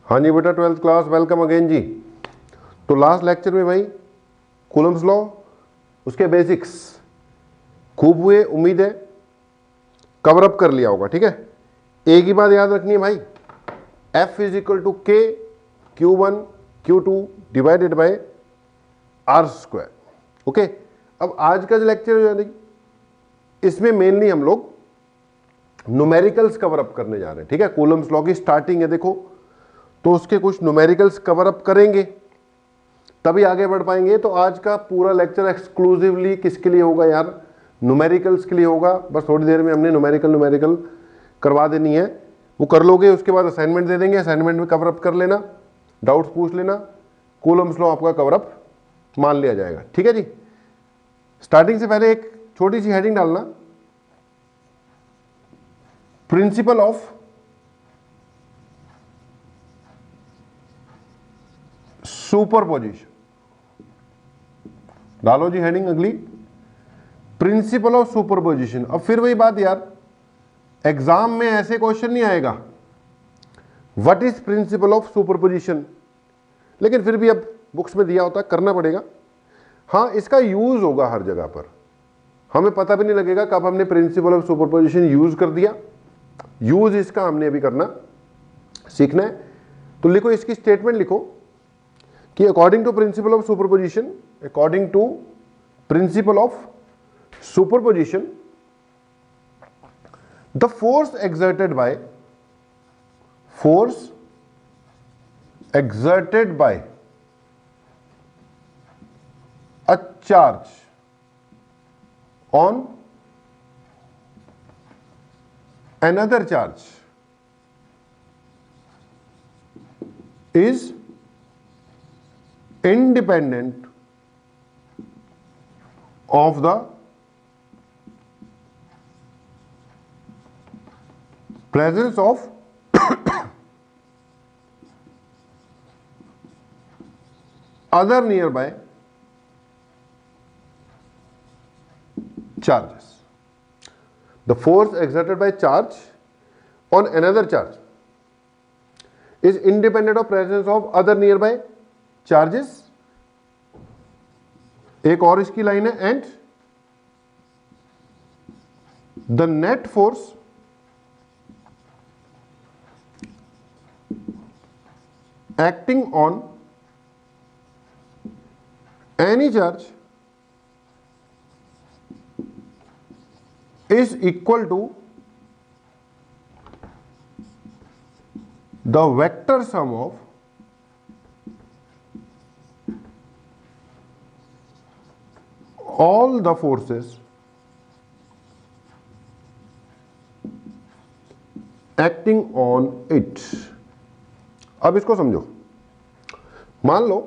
हाँ जी बेटा, 12th class, welcome again जी। तो लास्ट लेक्चर में भाई कूलम्स लॉ, उसके बेसिक्स खूब हुए, उम्मीद है कवर अप कर लिया होगा। ठीक है, एक ही बात याद रखनी है भाई, F इज इक्वल टू के Q1 Q2 divided by R square. Okay, अब आज का जो लेक्चर है इसमें मेनली हम लोग न्यूमेरिकल्स कवर अप करने जा रहे हैं। ठीक है, कूलम्स लॉ की स्टार्टिंग है देखो, तो उसके कुछ न्यूमेरिकल्स कवर अप करेंगे तभी आगे बढ़ पाएंगे। तो आज का पूरा लेक्चर एक्सक्लूसिवली किसके लिए होगा यार? न्यूमेरिकल्स के लिए होगा। बस थोड़ी देर में हमने न्यूमेरिकल करवा देनी है, वो कर लोगे, उसके बाद असाइनमेंट दे देंगे, असाइनमेंट में कवर अप कर लेना, डाउट्स पूछ लेना, कूलम्स लॉ आपका कवर अप मान लिया जाएगा। ठीक है जी। स्टार्टिंग से पहले एक छोटी सी हेडिंग डालना, प्रिंसिपल ऑफ सुपरपोजिशन डालो जी हेडिंग अगली, प्रिंसिपल ऑफ सुपरपोजिशन। अब फिर वही बात यार, एग्जाम में ऐसे क्वेश्चन नहीं आएगा what is principal of superposition, लेकिन फिर भी अब बुक्स में दिया होता है, करना पड़ेगा। हाँ, इसका यूज होगा हर जगह पर, हमें पता भी नहीं लगेगा कब हमने प्रिंसिपल ऑफ सुपरपोजिशन यूज कर दिया। यूज इसका हमने अभी करना सीखना है। तो लिखो, इसकी स्टेटमेंट लिखो कि according to principle of superposition, according to principle of superposition, the force exerted by a charge on another charge is independent of the presence of other nearby charges. The force exerted by charge on another charge is independent of presence of other nearby charges. एक और इसकी line है, and the net force acting on any charge is equal to the vector sum of all the forces acting on it. अब इसको समझो, मान लो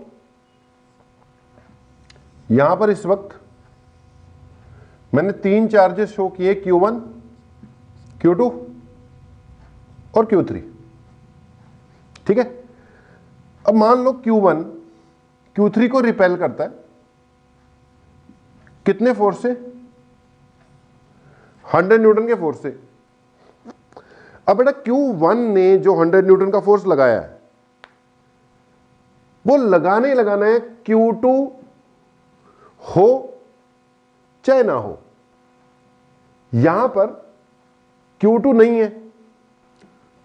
यहां पर इस वक्त मैंने तीन चार्जेस शो किए, Q1 Q2 और Q3। ठीक है, अब मान लो Q1 Q3 को रिपेल करता है, कितने फोर्स से? 100 न्यूटन के फोर्स से। अब बेटा Q1 ने जो 100 न्यूटन का फोर्स लगाया है वो लगाना ही लगाना है, Q2 हो चाहे ना हो। यहां पर Q2 नहीं है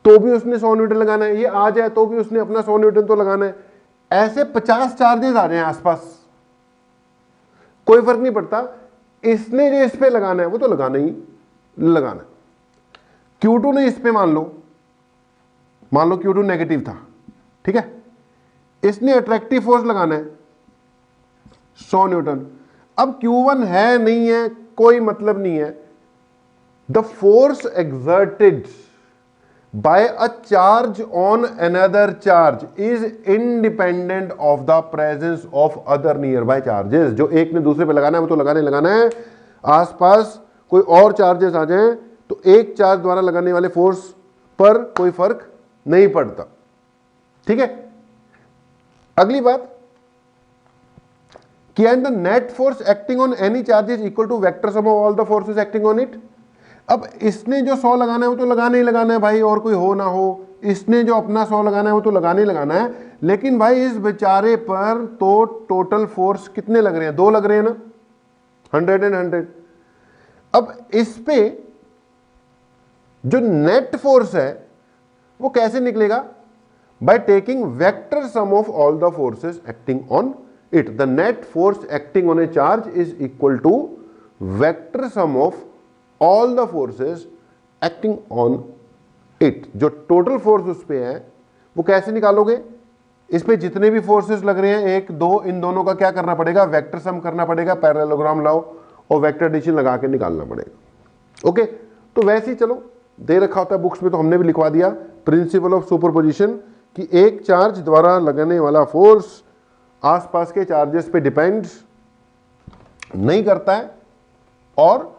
तो भी उसने 100 न्यूटन लगाना है, ये आ जाए तो भी उसने अपना 100 न्यूटन तो लगाना है। ऐसे 50 चार्जेस आ जाए आसपास, कोई फर्क नहीं पड़ता, इसने जो इस पे लगाना है वो तो लगाना ही लगाना है। Q2 ने इस पे मान लो Q2 नेगेटिव था, ठीक है, इसने अट्रैक्टिव फोर्स लगाना है 100 न्यूटन। अब Q1 है नहीं है कोई मतलब नहीं है, the force exerted by a charge on another charge is independent of the presence of other nearby charges। जो एक ने दूसरे पे लगाना है वो तो लगाना है, आसपास कोई और चार्जेस आ जाएं तो एक चार्ज द्वारा लगाने वाले फोर्स पर कोई फर्क नहीं पड़ता। ठीक है, अगली बात कि and the net force acting on any charge is equal to vector sum of all the forces acting on it. अब इसने जो 100 लगाना है वो तो लगाना ही लगाना है भाई, और कोई हो ना हो इसने जो अपना 100 लगाना है वो तो लगाने ही लगाना है, लेकिन भाई इस बेचारे पर तो टोटल फोर्स कितने लग रहे हैं, 2 लग रहे हैं ना, 100 एंड 100। अब इस पे जो नेट फोर्स है वो कैसे निकलेगा, by taking vector sum of all the forces acting on it. The net force acting on a charge is equal to vector sum of all the forces acting on it. जो total force उस पे है वो कैसे निकालोगे, इस पे जितने भी फोर्सेस लग रहे हैं 1 2, इन दोनों का क्या करना पड़ेगा, वेक्टर सम करना पड़ेगा, पैरेललोग्राम लाओ और वेक्टर एडिशन लगा के निकालना पड़ेगा। ओके, तो वैसे ही चलो दे रखा होता है बुक्स में, तो हमने भी लिखवा दिया प्रिंसिपल ऑफ सुपरपोजिशन कि एक चार्ज द्वारा लगने वाला फोर्स आसपास के चार्जेस पे डिपेंड नहीं करता है, और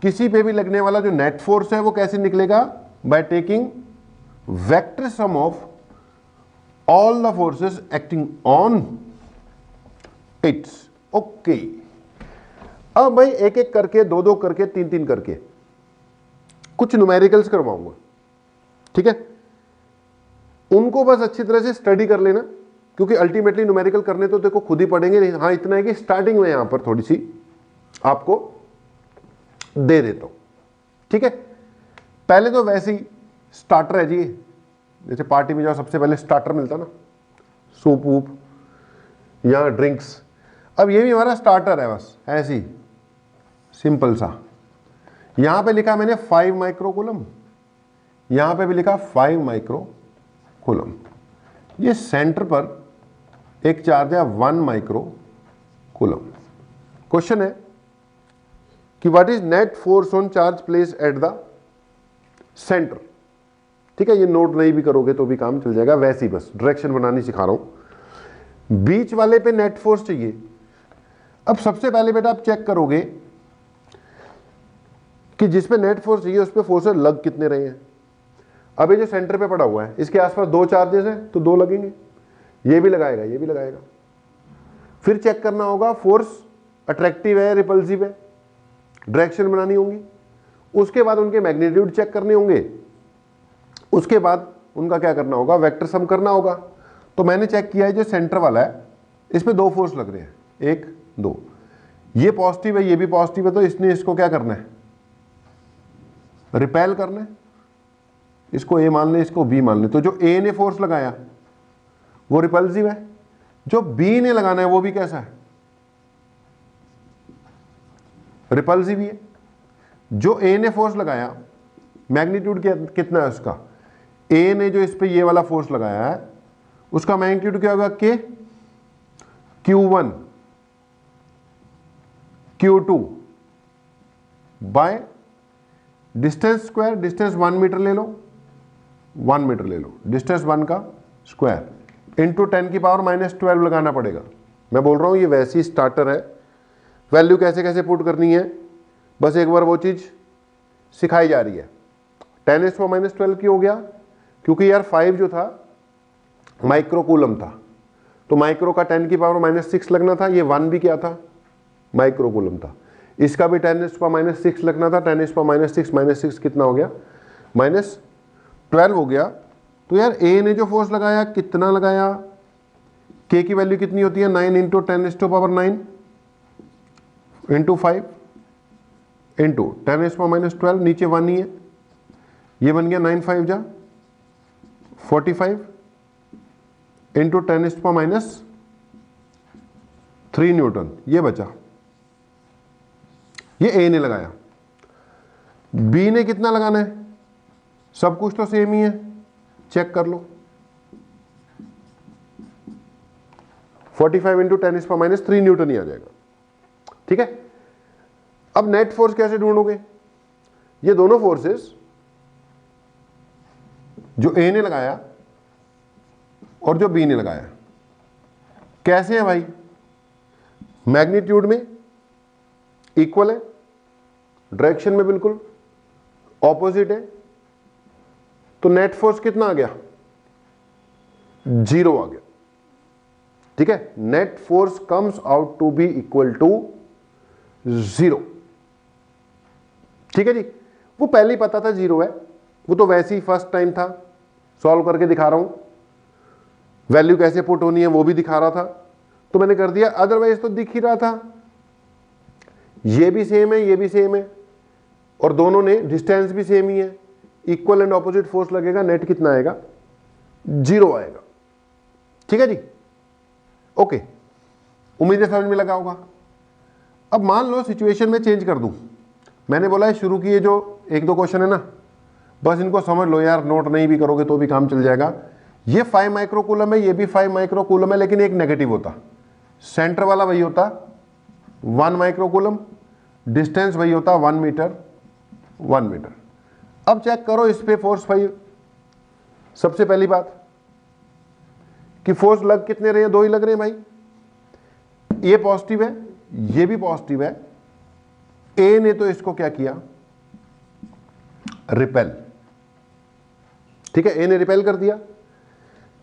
किसी पे भी लगने वाला जो नेट फोर्स है वो कैसे निकलेगा, by taking vector sum of all the forces acting on it's. Okay, अब भाई एक एक करके, 2 2 करके, 3 3 करके कुछ न्यूमेरिकल्स करवाऊंगा, ठीक है। उनको बस अच्छी तरह से स्टडी कर लेना, क्योंकि अल्टीमेटली न्यूमेरिकल करने तो देखो खुद ही पड़ेंगे। हाँ, इतना है कि स्टार्टिंग में यहां पर थोड़ी सी आपको दे देता हूं, ठीक है। पहले तो वैसे ही स्टार्टर है जी, जैसे पार्टी में जाओ सबसे पहले स्टार्टर मिलता ना, सूप वूप या ड्रिंक्स। अब ये भी हमारा स्टार्टर है, बस ऐसी सिंपल सा। यहां पे लिखा मैंने 5 माइक्रोकूलम, यहां पे भी लिखा 5 माइक्रोकूलम। ये सेंटर पर एक चार्ज है 1 माइक्रोकूलम। क्वेश्चन है कि what is net force on charge place at the centre. ठीक है, ये नोट नहीं भी करोगे तो भी काम चल जाएगा, वैसे ही बस डायरेक्शन बनानी सिखा रहा हूं। बीच वाले पे नेट फोर्स चाहिए। अब सबसे पहले बेटा आप चेक करोगे कि जिस पे नेट फोर्स चाहिए उस पे फोर्सेस लग कितने रहे हैं। अब ये जो सेंटर पे पड़ा हुआ है इसके आसपास 2 चार्जेस हैं तो 2 लगेंगे, ये भी लगाएगा ये भी लगाएगा। फिर चेक करना होगा फोर्स अट्रैक्टिव है रिपल्सिव है, डायरेक्शन बनानी होगी। उसके बाद उनके मैग्नीट्यूड चेक करने होंगे, उसके बाद उनका क्या करना होगा, वेक्टर सम करना होगा। तो मैंने चेक किया है जो सेंटर वाला है इस पे 2 फोर्स लग रहे हैं, 1 2, ये पॉजिटिव है ये भी पॉजिटिव है, तो इसने इसको क्या करना है, रिपेल करना है। इसको ए मान ले इसको बी मान ले। तो जो ए ने फोर्स लगाया वो रिपल्सिव है, जो बी ने लगाना है वो भी कैसा है, रिपल्सिव ही है। जो ए ने फोर्स लगाया मैग्नीट्यूड कितना है उसका, ए ने जो इस पे ये वाला फोर्स लगाया है उसका मैग्नीट्यूड क्या होगा, K Q1 Q2 by distance square. Distance 1 metre ले लो, 1 मीटर ले लो, डिस्टेंस 1 का स्क्वायर इंटू 10⁻⁻12 लगाना पड़ेगा। मैं बोल रहा हूं ये वैसी स्टार्टर है, वैल्यू कैसे कैसे पुट करनी है बस एक बार वो चीज सिखाई जा रही है। 10⁻12 क्यों हो गया, क्योंकि यार 5 जो था माइक्रोकूलम था, तो माइक्रो का 10⁻⁻6 लगना था, ये 1 भी क्या था, माइक्रोकूलम था। इसका भी 10⁻⁻6 लगना था, 10⁻6 -6 कितना हो गया, -12 हो गया। तो यार ए ने जो फोर्स लगाया कितना लगाया, के की वैल्यू कितनी होती है, 9 × 10⁻9 इंटू 5 इंटू 10⁻12, नीचे 1 ही है, ये बन गया 9 5 जा 45 इंटू 10⁻3 न्यूटन, ये बचा। ये ए ने लगाया। बी ने कितना लगाना है, सब कुछ तो सेम ही है, चेक कर लो। 45 इंटू 10⁻3 न्यूटन ही आ जाएगा, ठीक है। अब नेट फोर्स कैसे ढूंढोगे, ये दोनों फोर्सेस जो ए ने लगाया और जो बी ने लगाया कैसे हैं भाई, मैग्नीट्यूड में इक्वल है, डायरेक्शन में बिल्कुल ऑपोजिट है, तो नेट फोर्स कितना आ गया, 0 आ गया, ठीक है। Net force comes out to be equal to 0, ठीक है जी। वो पहले ही पता था 0 है, वो तो वैसे ही फर्स्ट टाइम था सॉल्व करके दिखा रहा हूं, वैल्यू कैसे पुट होनी है वो भी दिखा रहा था, तो मैंने कर दिया। अदरवाइज तो दिख ही रहा था, ये भी सेम है, ये भी सेम है, और दोनों ने डिस्टेंस भी सेम ही है, इक्वल एंड ऑपोजिट फोर्स लगेगा, नेट कितना आएगा, 0 आएगा। ठीक है जी, ओके, उम्मीद है समझ में लगा होगा। अब मान लो सिचुएशन में चेंज कर दूं, मैंने बोला है शुरू किए जो 1-2 क्वेश्चन है ना, बस इनको समझ लो यार, नोट नहीं भी करोगे तो भी काम चल जाएगा। ये 5 माइक्रोकूलम है, ये भी 5 माइक्रोकूलम है, लेकिन एक नेगेटिव होता, सेंटर वाला वही होता 1 माइक्रोकूलम, डिस्टेंस वही होता 1 मीटर 1 मीटर। अब चेक करो इस पे फोर्स 5। सबसे पहली बात कि फोर्स लग कितने रहे हैं, 2 ही लग रहे हैं भाई, ये पॉजिटिव है, ये भी पॉजिटिव है। ए ने तो इसको क्या किया, रिपेल, ठीक है, ए ने रिपेल कर दिया।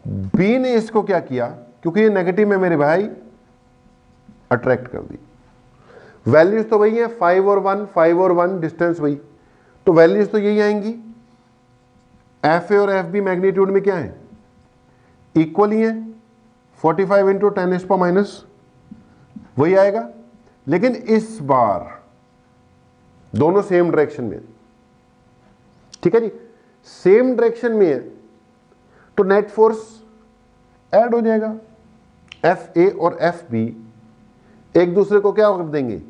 बी ने इसको क्या किया, क्योंकि ये नेगेटिव में मेरे भाई, अट्रैक्ट कर दी। वैल्यूज तो वही है 5 और 1, 5 और 1, डिस्टेंस वही, तो वैल्यूज तो यही आएंगी। एफ ए और एफ बी मैग्नीट्यूड में क्या है, इक्वल ही है, 45 इंटू 10⁻⁻, वही आएगा। लेकिन इस बार दोनों सेम डायरेक्शन में, ठीक है जी, सेम डायरेक्शन में है, तो नेट फोर्स ऐड हो जाएगा। एफ ए और एफ बी एक दूसरे को क्या कर देंगे,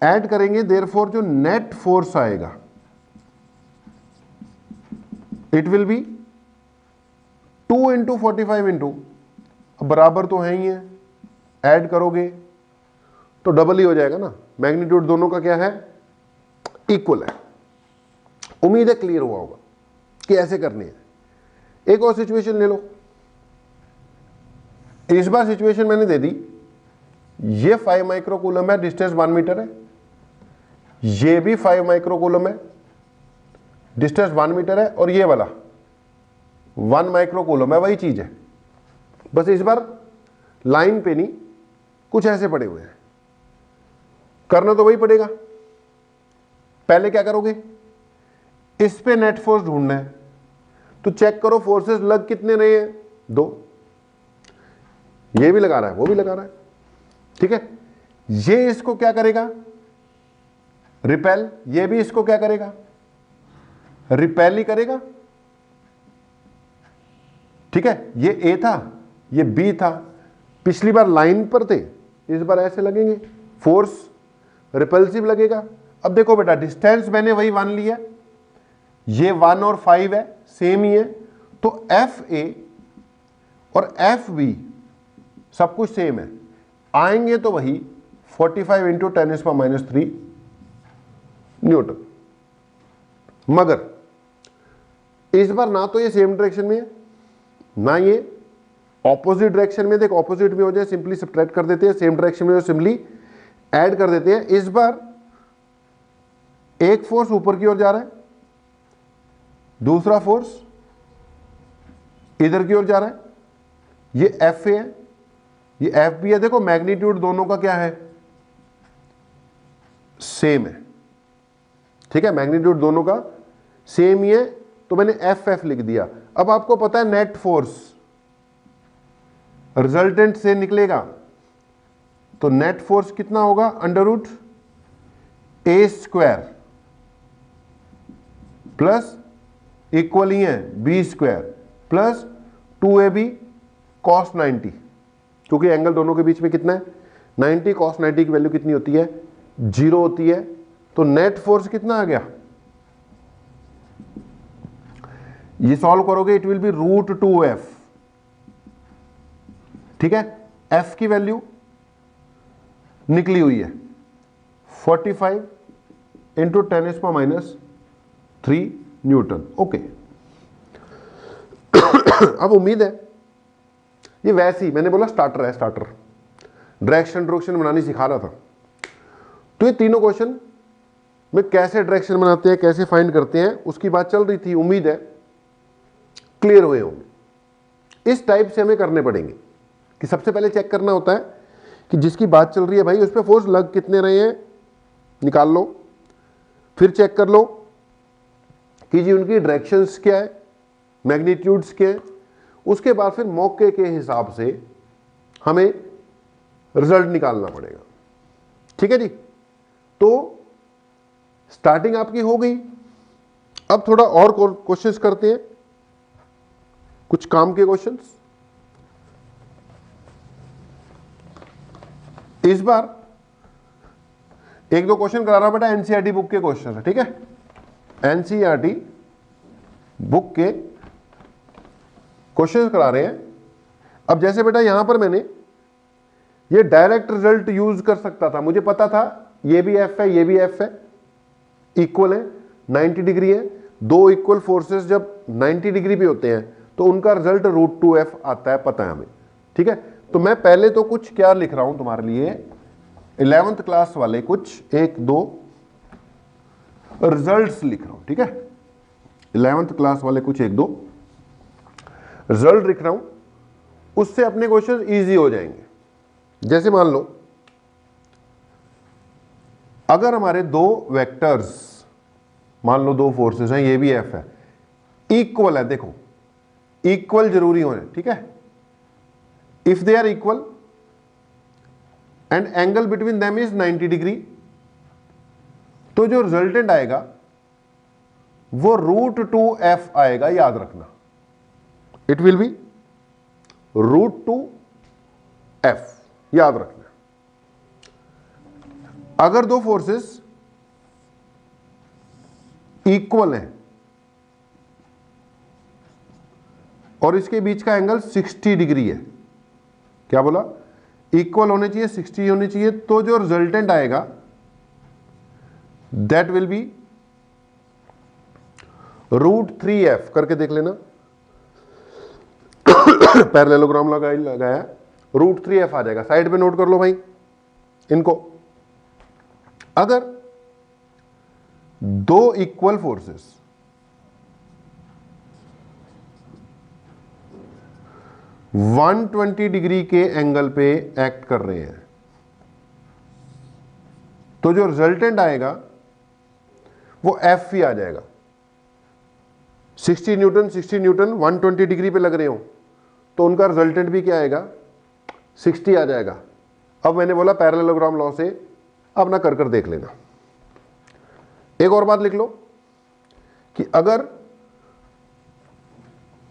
ऐड करेंगे, देयरफॉर जो नेट फोर्स आएगा it will B 2 into 45 into, बराबर तो है ही है, ऐड करोगे तो डबल ही हो जाएगा ना, मैग्नीट्यूड दोनों का क्या है, इक्वल है। उम्मीद है क्लियर हुआ होगा कि ऐसे करनी है। एक और सिचुएशन ले लो, इस बार सिचुएशन मैंने दे दी, ये 5 माइक्रोकूलम है, डिस्टेंस 1 मीटर है, ये भी 5 माइक्रोकूलम है, डिस्टेंस 1 मीटर है, और ये वाला 1 माइक्रोकूलम है, वही चीज है, बस इस बार लाइन पे नहीं, कुछ ऐसे पड़े हुए हैं। करना तो वही पड़ेगा। पहले क्या करोगे, इस पे नेट फोर्स ढूंढना है, तो चेक करो फोर्सेस लग कितने रहे हैं, 2, ये भी लगा रहा है, वो भी लगा रहा है, ठीक है। ये इसको क्या करेगा, रिपेल, ये भी इसको क्या करेगा, रिपेल ही करेगा, ठीक है। ये ए था, ये बी था, पिछली बार लाइन पर थे, इस बार ऐसे लगेंगे, फोर्स रिपल्सिव लगेगा। अब देखो बेटा, डिस्टेंस मैंने वही 1 लिया, ये 1 और 5 है, सेम ही है, तो एफ ए और एफ बी सब कुछ सेम है, आएंगे तो वही 45 इंटू 10⁻³ न्यूटन। मगर इस बार ना तो ये सेम डायरेक्शन में है, ना ये ऑपोजिट डायरेक्शन में। देख ऑपोजिट में हो जाए सिंपली सब्ट्रैक्ट कर देते हैं, सेम डायरेक्शन में हो सिंपली ऐड कर देते हैं। इस बार एक फोर्स ऊपर की ओर जा रहा है, दूसरा फोर्स इधर की ओर जा रहा है, ये एफ ए है, ये एफ बी है। देखो मैग्नीट्यूड दोनों का क्या है, सेम है, ठीक है, मैग्नीट्यूड दोनों का सेम ही है, तो मैंने एफ एफ लिख दिया। अब आपको पता है नेट फोर्स रिजल्टेंट से निकलेगा, तो नेट फोर्स कितना होगा, √a² प्लस इक्वल ही है b² प्लस 2ab cos 90, क्योंकि एंगल दोनों के बीच में कितना है 90, cos 90 की वैल्यू कितनी होती है, 0 होती है। तो नेट फोर्स कितना आ गया, ये सॉल्व करोगे इट विल बी √2f, ठीक है। f की वैल्यू निकली हुई है 45 इंटू 10⁻³ न्यूटन, ओके। अब उम्मीद है ये वैसे ही, मैंने बोला स्टार्टर है, स्टार्टर डायरेक्शन बनानी सिखा रहा था, तो ये तीनों क्वेश्चन में कैसे डायरेक्शन बनाते हैं, कैसे फाइंड करते हैं, उसकी बात चल रही थी। उम्मीद है क्लियर हुए होंगे। इस टाइप से हमें करने पड़ेंगे कि सबसे पहले चेक करना होता है कि जिसकी बात चल रही है भाई उस पर फोर्स लग कितने रहे हैं, निकाल लो, फिर चेक कर लो कि जी उनकी डायरेक्शंस क्या है, मैग्नीट्यूड्स के, उसके बाद फिर मौके के हिसाब से हमें रिजल्ट निकालना पड़ेगा। ठीक है जी, तो स्टार्टिंग आपकी हो गई। अब थोड़ा और क्वेश्चंस करते हैं, कुछ काम के क्वेश्चंस। इस बार एक दो क्वेश्चन करा रहा हूं बेटा, एनसीईआरटी बुक के क्वेश्चन है, ठीक है। एनसीईआरटी बुक के क्वेश्चन करा रहे हैं। अब जैसे बेटा यहां पर मैंने ये डायरेक्ट रिजल्ट यूज कर सकता था, मुझे पता था ये भी एफ है ये भी एफ है, इक्वल है, 90 डिग्री है। दो इक्वल फोर्सेस जब 90 डिग्री पे होते हैं तो उनका रिजल्ट √2f आता है, पता है हमें। ठीक है, तो मैं पहले तो कुछ क्या लिख रहा हूं तुम्हारे लिए, 11th क्लास वाले कुछ एक दो रिजल्ट्स लिख रहा हूं। ठीक है, 11th क्लास वाले कुछ एक दो रिजल्ट लिख रहा हूं, उससे अपने क्वेश्चन इजी हो जाएंगे। जैसे मान लो अगर हमारे दो वेक्टर्स, मान लो दो फोर्सेस हैं, ये भी एफ है, इक्वल है, देखो इक्वल जरूरी होने, ठीक है। If they are equal and angle between them is 90 degree, तो जो रिजल्टेंट आएगा वो √2f आएगा, याद रखना। इट विल बी √2f, याद रखना। अगर दो फोर्सेस इक्वल हैं और इसके बीच का एंगल 60 डिग्री है, क्या बोला, इक्वल होने चाहिए, 60 होनी चाहिए, तो जो रिजल्टेंट आएगा दैट विल बी √3f। करके देख लेना, पैरेललोग्राम लगाया, √3f आ जाएगा। साइड पे नोट कर लो भाई इनको। अगर दो इक्वल फोर्सेस वन 120 डिग्री के एंगल पे एक्ट कर रहे हैं, तो जो रिजल्टेंट आएगा वो एफ ही आ जाएगा। 60 न्यूटन 120 डिग्री पे लग रहे हो तो उनका रिजल्टेंट भी क्या आएगा, 60 आ जाएगा। अब मैंने बोला पैरेललोग्राम लॉ से अपना कर देख लेना। एक और बात लिख लो कि अगर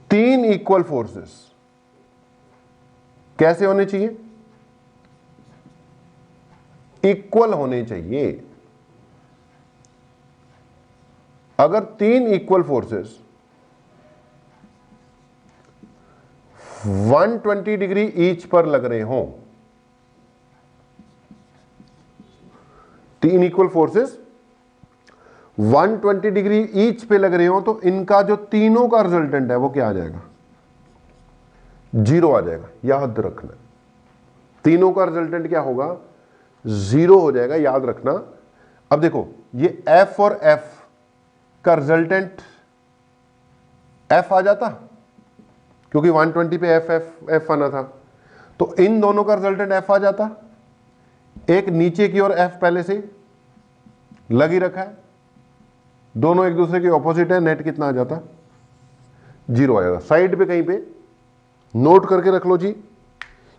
तीन इक्वल फोर्सेस कैसे होने चाहिए, इक्वल होने चाहिए। अगर तीन इक्वल फोर्सेस 120 डिग्री ईच पर लग रहे हों, तीन इक्वल फोर्सेस 120 डिग्री ईच पे लग रहे हो, तो इनका जो तीनों का रिजल्टेंट है वो क्या आ जाएगा, 0 आ जाएगा। याद रखना, तीनों का रिजल्टेंट क्या होगा, 0 हो जाएगा, याद रखना। अब देखो ये F और F का रिजल्टेंट F आ जाता, क्योंकि 120 पे F आना था, तो इन दोनों का रिजल्टेंट F आ जाता। एक नीचे की ओर F पहले से लग ही रखा है, दोनों एक दूसरे के ऑपोजिट है, नेट कितना आ जाता, 0 आ जाएगा। साइड पे कहीं पे नोट करके रख लो जी,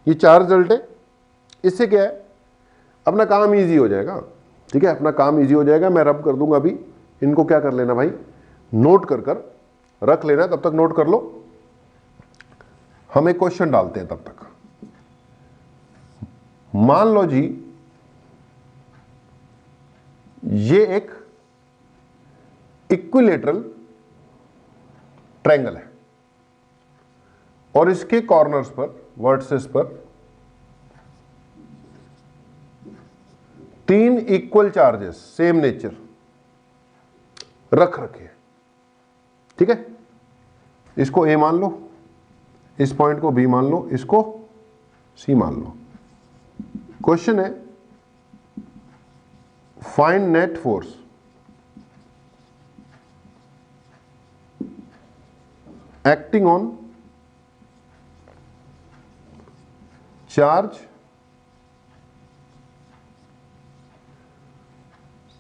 ये चार रिजल्ट है। इससे क्या है, अपना काम इजी हो जाएगा। ठीक है, अपना काम इजी हो जाएगा। मैं रब कर दूंगा अभी, इनको क्या कर लेना भाई, नोट कर रख लेना। तब तक नोट कर लो, हम एक क्वेश्चन डालते हैं तब तक। मान लो जी ये एक इक्विलेटरल ट्रायंगल है और इसके कॉर्नर्स पर, वर्टिसेस पर तीन इक्वल चार्जेस सेम नेचर रख रखे। ठीक है, इसको ए मान लो, इस पॉइंट को बी मान लो, इसको सी मान लो। क्वेश्चन है find net force acting on charge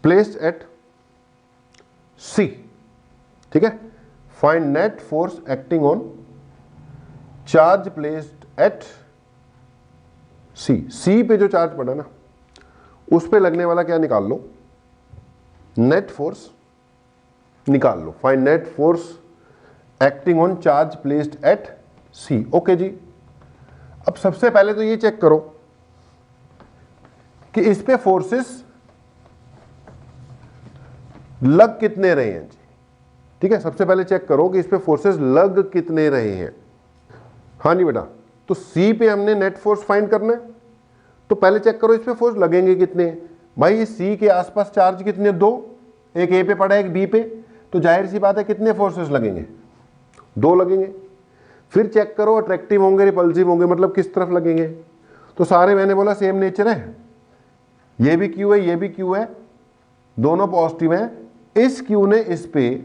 placed at C। ठीक है, find net force acting on charge placed at C. C पे जो चार्ज पड़ा ना उस पे लगने वाला क्या निकाल लो, नेट फोर्स निकाल लो। Find net force acting on charge placed at C. Okay जी, अब सबसे पहले तो ये चेक करो कि इस पे फोर्सेस लग कितने रहे हैं जी। ठीक है, सबसे पहले चेक करो कि इस पे फोर्सेस लग कितने रहे हैं। हाँ जी बेटा, तो सी पे हमने नेट फोर्स फाइंड करना है, तो पहले चेक करो इस पे फोर्स लगेंगे कितने। भाई ये सी के आसपास चार्ज कितने, दो, एक ए पे पड़ा है एक बी पे, तो जाहिर सी बात है कितने फोर्सेस लगेंगे, दो लगेंगे। फिर चेक करो अट्रैक्टिव होंगे रिपल्सिव होंगे, मतलब किस तरफ लगेंगे। तो सारे मैंने बोला सेम नेचर है, ये भी क्यू है ये भी क्यू है, दोनों पॉजिटिव हैं। इस क्यू ने इस पे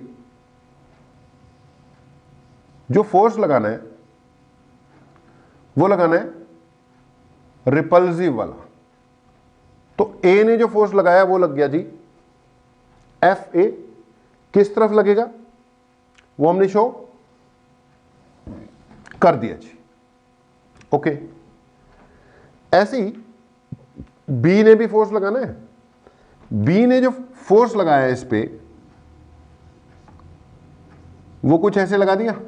जो फोर्स लगाना है वो लगाना है रिपल्सिव वाला। तो ए ने जो फोर्स लगाया वो लग गया जी एफ ए। किस तरफ लगेगा वो हमने शो कर दिया जी। ओके, ऐसे ही बी ने भी फोर्स लगाना है। बी ने जो फोर्स लगाया है इस पे वो कुछ ऐसे लगा दिया,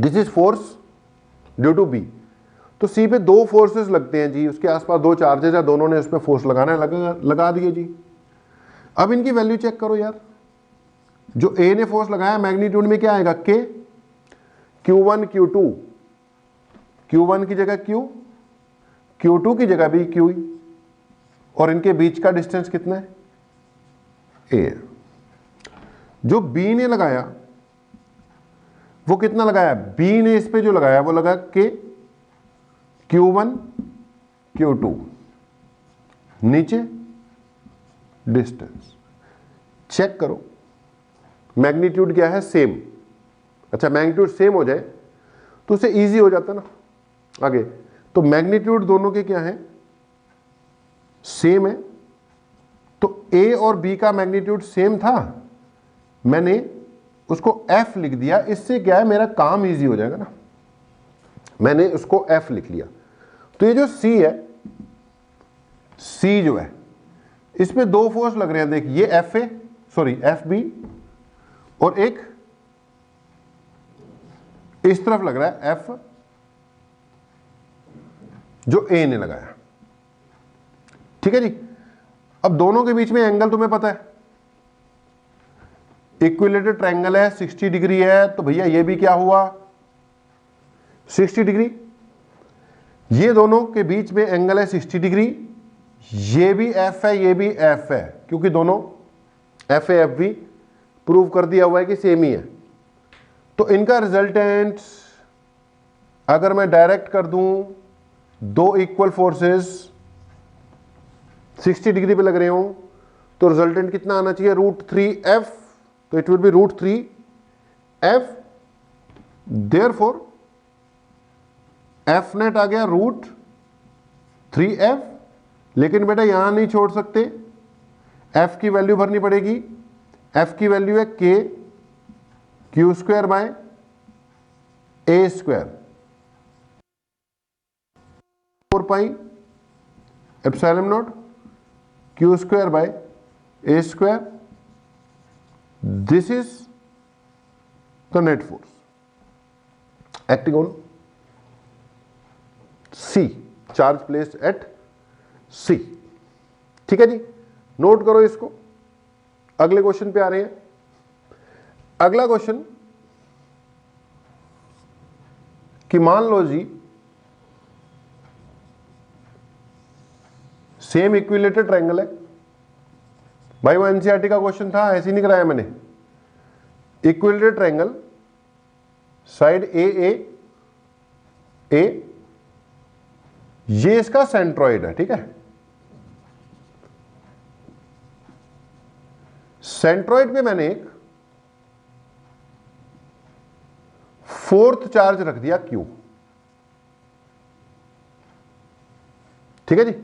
this is force due to B. तो सी पे दो फोर्सेस लगते हैं जी, उसके आसपास दो चार्जेस है, दोनों ने उस पे फोर्स लगाना है, लगा दिए जी। अब इनकी वैल्यू चेक करो यार, जो ए ने फोर्स लगाया मैग्नीट्यूड में क्या आएगा के, Q1 Q2, Q1 की जगह Q, Q2 की जगह भी Q, और इनके बीच का डिस्टेंस कितना है ए। जो बी ने लगाया वो कितना लगाया, बी ने इस पे जो लगाया वो लगा के Q1 Q2, नीचे डिस्टेंस। चेक करो मैग्नीट्यूड क्या है, सेम। अच्छा, मैग्नीट्यूड सेम हो जाए तो उसे इजी हो जाता ना आगे। तो मैग्नीट्यूड दोनों के क्या है, सेम है। तो ए और बी का मैग्नीट्यूड सेम था, मैंने उसको F लिख दिया। इससे क्या है, मेरा काम इजी हो जाएगा ना, मैंने उसको F लिख लिया। तो ये जो C है, C जो है इस पे दो फोर्स लग रहे हैं, देख ये FB और एक इस तरफ लग रहा है F जो A ने लगाया। ठीक है जी। अब दोनों के बीच में एंगल तुम्हें पता है, इक्विलेटरल ट्रायंगल है, 60 डिग्री है, तो भैया ये भी क्या हुआ 60 डिग्री। ये दोनों के बीच में एंगल है 60 डिग्री, ये भी F है ये भी F है, क्योंकि दोनों FAF भी प्रूव कर दिया हुआ है कि सेम ही है। तो इनका रिजल्टेंट अगर मैं डायरेक्ट कर दूं, दो इक्वल फोर्सेस 60 डिग्री पे लग रहे हो, तो रिजल्टेंट कितना आना चाहिए, √3F। तो it will be √3F। Therefore F net आ गया √3F। लेकिन बेटा यहां नहीं छोड़ सकते, F की वैल्यू भरनी पड़ेगी। F की वैल्यू है K Q² A², 4πε0 Q² A²। This is the net force acting on C, charge placed at C। ठीक है जी, नोट करो इसको। अगले क्वेश्चन पे आ रहे हैं। अगला क्वेश्चन कि मान लो जी सेम इक्विलेटरल ट्रायंगल है। भाई वो एनसीईआरटी का क्वेश्चन था, ऐसे ही नहीं कराया मैंने। इक्विलेटरल ट्रायंगल, साइड ए, ये इसका सेंट्रॉइड है। ठीक है, सेंट्रॉइड पे मैंने एक फोर्थ चार्ज रख दिया Q। ठीक है जी,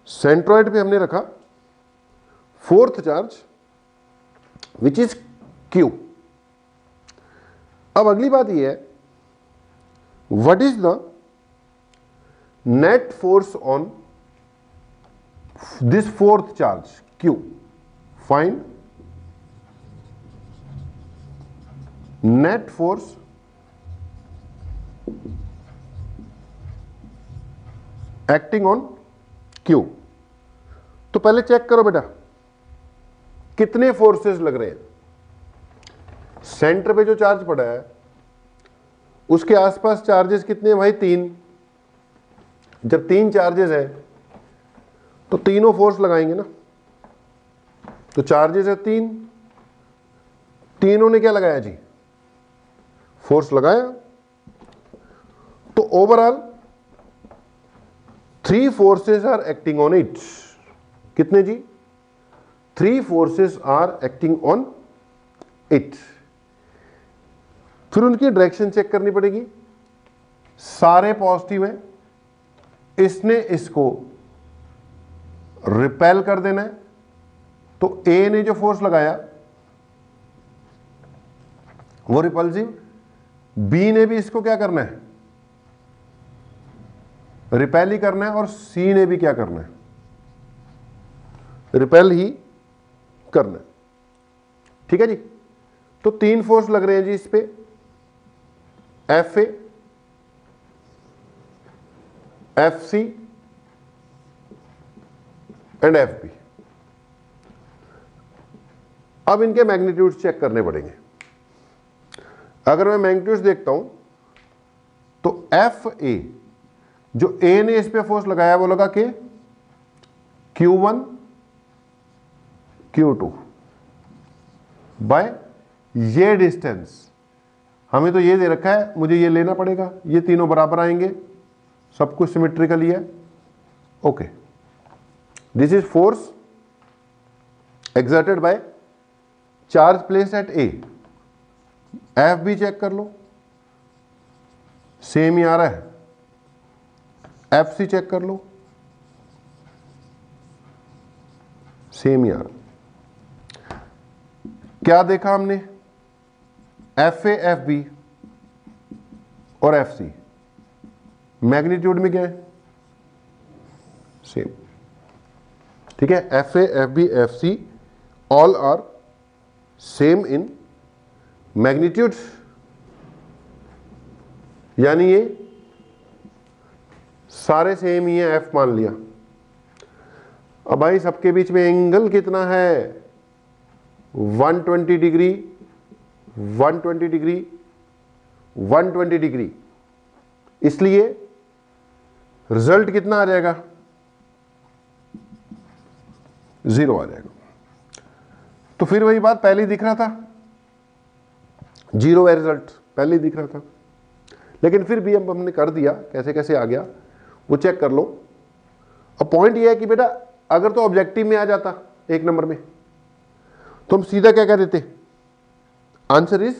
सेंट्रॉइड पे हमने रखा fourth charge which is Q। अब अगली बात यह है, what is the net force on this fourth charge Q? Find net force acting on Q। तो पहले चेक करो बेटा कितने फोर्सेस लग रहे हैं। सेंटर पे जो चार्ज पड़ा है उसके आसपास चार्जेस कितने हैं भाई? 3। जब 3 चार्जेस है तो तीनों फोर्स लगाएंगे ना। तो चार्जेस है 3, तीनों ने क्या लगाया जी? फोर्स लगाया। तो overall 3 forces are acting on it. कितने जी? 3 forces are acting on it. फिर उनकी डायरेक्शन चेक करनी पड़ेगी। सारे पॉजिटिव हैं, इसने इसको रिपेल कर देना है। तो ए ने जो फोर्स लगाया वो रिपल्सिव, बी ने भी इसको क्या करना है? रिपेल ही करना है, और सी ने भी क्या करना है? रिपेल ही करना है। ठीक है जी। तो 3 फोर्स लग रहे हैं जी इस पे, F A, F C and F B. अब इनके मैग्नीट्यूड चेक करने पड़ेंगे। अगर मैं मैग्नीट्यूड देखता हूं तो एफ ए, जो ए ने इस पे फोर्स लगाया वो लगा के Q1 Q2 बाय ये डिस्टेंस। हमें तो ये दे रखा है, मुझे ये लेना पड़ेगा। ये तीनों बराबर आएंगे, सब कुछ सिमेट्रिकली है। Okay, this is force exerted by charge place at A. F भी चेक कर लो, सेम ही आ रहा है। एफ सी चेक कर लो, सेम ही आ रहा। क्या देखा हमने? एफ ए, एफ बी और एफ सी मैग्नीट्यूड में क्या है? सेम। ठीक है, F A, F B, F C all are same in magnitude, यानी ये सारे सेम ही है। एफ मान लिया। अब भाई सबके बीच में एंगल कितना है? 120 डिग्री, 120 डिग्री, 120 डिग्री। इसलिए रिजल्ट कितना आ जाएगा? 0 आ जाएगा। तो फिर वही बात पहले ही दिख रहा था, 0 है रिजल्ट, पहले ही दिख रहा था। लेकिन फिर भी अब हमने कर दिया, कैसे कैसे आ गया वो चेक कर लो। अब पॉइंट ये है कि बेटा अगर तो ऑब्जेक्टिव में आ जाता 1 नंबर में तो हम सीधा क्या कह देते? Answer is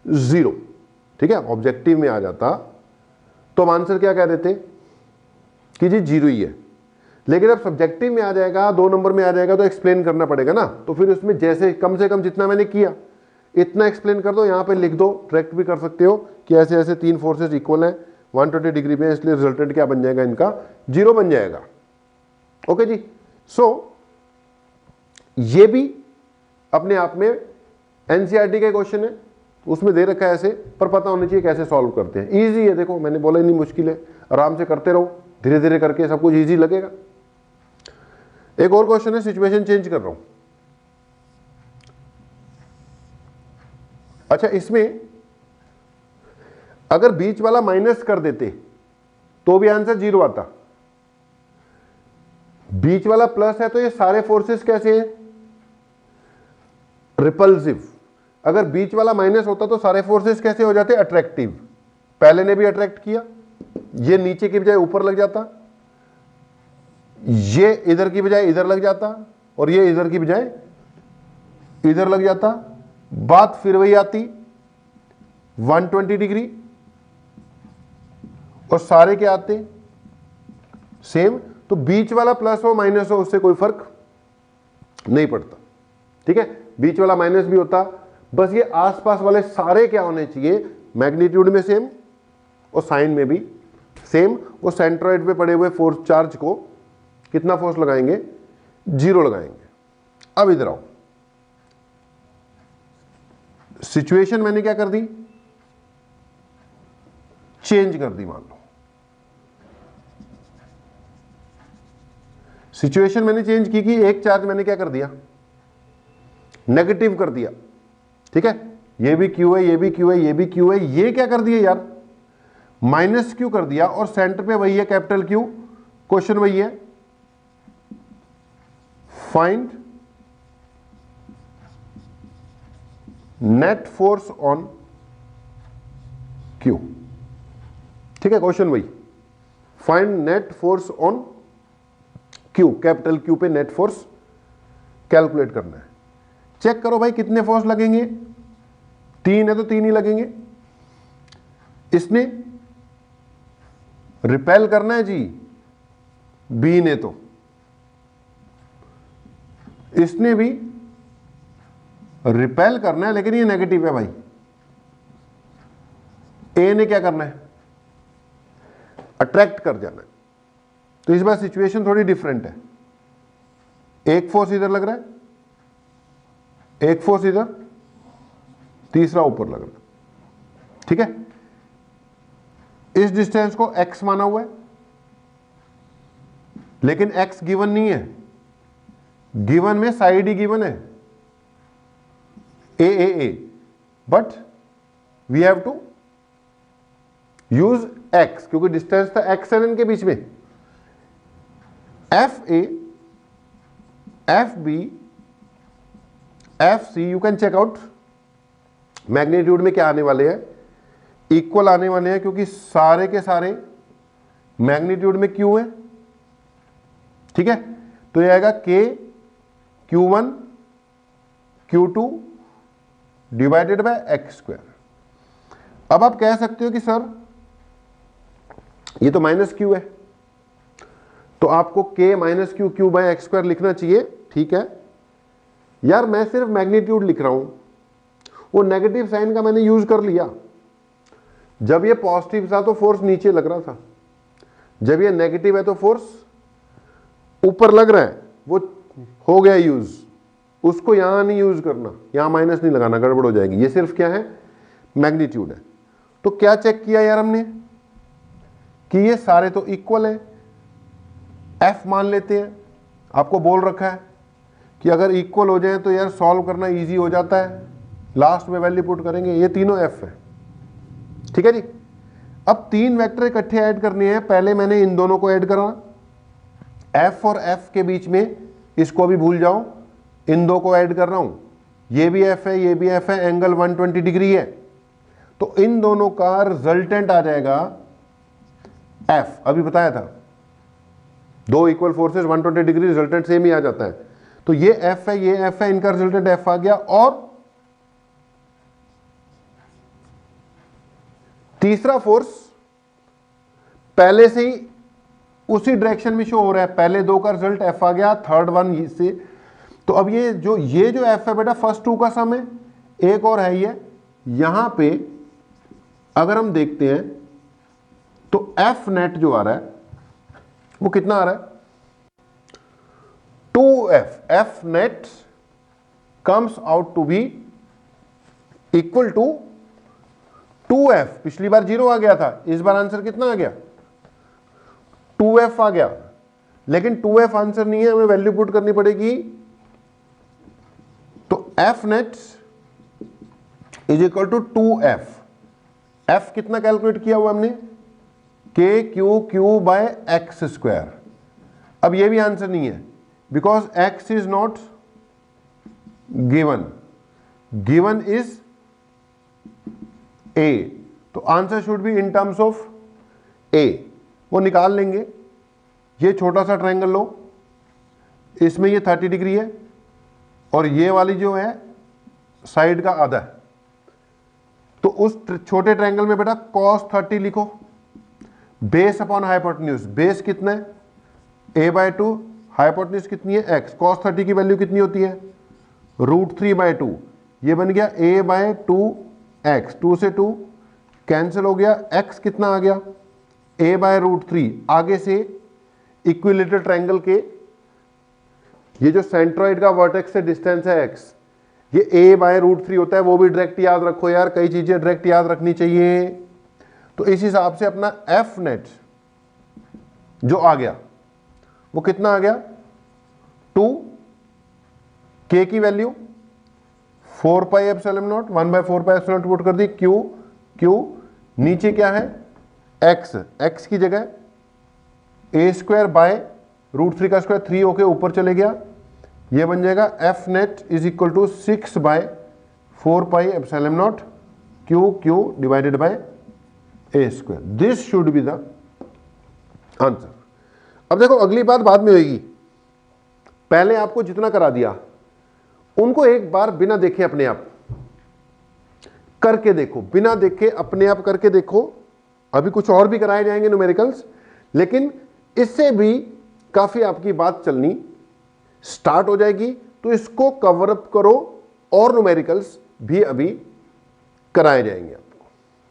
0। ठीक है, ऑब्जेक्टिव में आ जाता तो हम आंसर क्या कह देते कि जी 0 ही है। लेकिन अब सब्जेक्टिव में आ जाएगा, 2 नंबर में आ जाएगा तो एक्सप्लेन करना पड़ेगा ना। तो फिर उसमें जैसे कम से कम जितना मैंने किया इतना एक्सप्लेन कर दो, यहां पे लिख दो। डायरेक्ट भी कर सकते हो कि ऐसे ऐसे 3 फोर्सेस इक्वल हैं 120 डिग्री में, इसलिए रिजल्टेंट क्या बन जाएगा? इनका 0 बन जाएगा। ओके जी। सो ये भी अपने आप में एनसीईआरटी का क्वेश्चन है, उसमें दे रखा है ऐसे, पर पता होना चाहिए कैसे सॉल्व करते हैं। इजी है, देखो मैंने बोला नहीं मुश्किल है, आराम से करते रहो, धीरे धीरे करके सब कुछ इजी लगेगा। एक और क्वेश्चन है, सिचुएशन चेंज कर रहा हूं। अच्छा, इसमें अगर बीच वाला माइनस कर देते तो भी आंसर 0 आता। बीच वाला प्लस है तो ये सारे फोर्सेस कैसे हैं? रिपल्सिव। अगर बीच वाला माइनस होता तो सारे फोर्सेस कैसे हो जाते? अट्रैक्टिव। पहले ने भी अट्रैक्ट किया, ये नीचे की बजाय ऊपर लग जाता, ये इधर की बजाय इधर लग जाता, और ये इधर की बजाय इधर लग जाता। बात फिर वही आती 120 डिग्री, और सारे क्या आते? सेम। तो बीच वाला प्लस हो माइनस हो उससे कोई फर्क नहीं पड़ता। ठीक है, बीच वाला माइनस भी होता, बस ये आसपास वाले सारे क्या होने चाहिए, मैग्नीट्यूड में सेम और साइन में भी सेम। वो सेंट्रॉइड पे पड़े हुए फोर्स चार्ज को कितना फोर्स लगाएंगे, 0 लगाएंगे। अब इधर आओ, सिचुएशन मैंने क्या कर दी, चेंज कर दी। मान लो सिचुएशन मैंने चेंज की कि एक चार्ज मैंने क्या कर दिया, नेगेटिव कर दिया, ठीक है। ये भी क्यू है, ये भी क्यू है, ये भी क्यू है, ये क्या कर दिया यार, माइनस क्यू कर दिया, और सेंटर पे वही है कैपिटल क्यू। क्वेश्चन वही है, find net force on Q, ठीक है। क्वेश्चन वही, find net force on Q, capital Q पे नेट फोर्स कैलकुलेट करना है। चेक करो भाई कितने फोर्स लगेंगे, 3 है तो 3 ही लगेंगे। इसने रिपेल करना है जी, बी ने तो, इसने भी रिपेल करना है, लेकिन ये नेगेटिव है भाई। ए ने क्या करना है, अट्रैक्ट कर जाना है। तो इस बार सिचुएशन थोड़ी डिफरेंट है, एक फोर्स इधर लग रहा है, एक फोर्स इधर, तीसरा ऊपर लग रहा है, ठीक है। इस डिस्टेंस को x माना हुआ है, लेकिन x गिवन नहीं है, गिवन में साइड ही गिवन है, A, but we have to use x, क्योंकि डिस्टेंस था x एंड n के बीच में। F A, F B, F C, you can check out. Magnitude में क्या आने वाले हैं, इक्वल आने वाले हैं, क्योंकि सारे के सारे मैग्नीट्यूड में क्यू है, ठीक है। तो ये आएगा के Q1 Q2 divided by X square. अब आप कह सकते हो कि सर ये तो माइनस क्यू है, तो आपको k minus Q Q by X square लिखना चाहिए, ठीक है। यार मैं सिर्फ मैग्नीट्यूड लिख रहा हूं, वो नेगेटिव साइन का मैंने यूज कर लिया। जब ये पॉजिटिव था तो फोर्स नीचे लग रहा था, जब ये नेगेटिव है तो फोर्स ऊपर लग रहा है, वो हो गया यूज। उसको यहां नहीं यूज करना, यहां माइनस नहीं लगाना, गड़बड़ हो जाएगी। ये सिर्फ क्या है, मैग्नीट्यूड है। तो क्या चेक किया यार हमने कि ये सारे तो इक्वल है, एफ मान लेते हैं। आपको बोल रखा है कि अगर इक्वल हो जाए तो यार सॉल्व करना इजी हो जाता है, लास्ट में वैल्यू पुट करेंगे। ये तीनों एफ है, ठीक है जी। अब 3 वेक्टर इकट्ठे ऐड करने हैं। पहले मैंने इन दोनों को ऐड करा, एफ और एफ के बीच में, इसको भी भूल जाओ, इन दो को ऐड कर रहा हूं। ये भी एफ है, ये भी एफ है, एंगल 120 डिग्री है, तो इन दोनों का रिजल्टेंट आ जाएगा एफ। अभी बताया था, दो equal forces 120 degree, resultant same ही आ जाता है। तो ये एफ है, ये एफ है, इनका रिजल्टेंट एफ आ गया। और तीसरा फोर्स पहले से ही उसी डायरेक्शन में शो हो रहा है, पहले दो का रिजल्ट एफ आ गया, थर्ड वन से। तो अब ये जो एफ है बेटा, फर्स्ट 2 का सम है, एक और है ये। यहां पे अगर हम देखते हैं तो एफ नेट जो आ रहा है वो कितना आ रहा है, 2f। F net comes out to be equal to 2f। पिछली बार 0 आ गया था, इस बार आंसर कितना आ गया, 2f आ गया। लेकिन 2f आंसर नहीं है, हमें वैल्यू पुट करनी पड़ेगी। तो F net is equal to 2f। f कितना कैलकुलेट किया हुआ हमने, K Q Q by X square. अब ये भी आंसर नहीं है, because x is not given, given is a। तो answer should be in terms of a। वो निकाल लेंगे। ये छोटा सा ट्रायंगल लो, इसमें ये 30 डिग्री है और ये वाली जो है साइड का आधा है। तो उस छोटे ट्रायंगल में बेटा cos 30 लिखो, बेस अपॉन हाइपोटेन्यूज। बेस कितना है, a/2, हाइपोटेन्यूज कितनी है x। cos 30 की वैल्यू कितनी होती है, √3/2। ये बन गया a बाय 2x, 2 से 2 कैंसिल हो गया, x कितना आ गया a बाय √3। आगे से इक्विलेटरल ट्रायंगल के ये जो सेंट्रॉइड का वर्टेक्स से डिस्टेंस है x, ये a बाय √3 होता है, वो भी डायरेक्ट याद रखो यार, कई चीजें डायरेक्ट याद रखनी चाहिए। तो इस हिसाब से अपना एफ नेट जो आ गया वो कितना आ गया 2, k की value 4 pi epsilon not, 1/4 pi epsilon not put कर दी, q नीचे क्या है x की जगह a² बाय √3 का स्क्वायर 3 होके ऊपर चले गया, ये बन जाएगा F net is equal to 6/4 pi epsilon naught q divided by a²। This should be the answer. अब देखो अगली बात बाद में होगी, पहले आपको जितना करा दिया उनको एक बार बिना देखे अपने आप करके देखो, बिना देखे अपने आप करके देखो। अभी कुछ और भी कराए जाएंगे न्यूमेरिकल्स, लेकिन इससे भी काफी आपकी बात चलनी स्टार्ट हो जाएगी, तो इसको कवर अप करो और न्यूमेरिकल्स भी अभी कराए जाएंगे।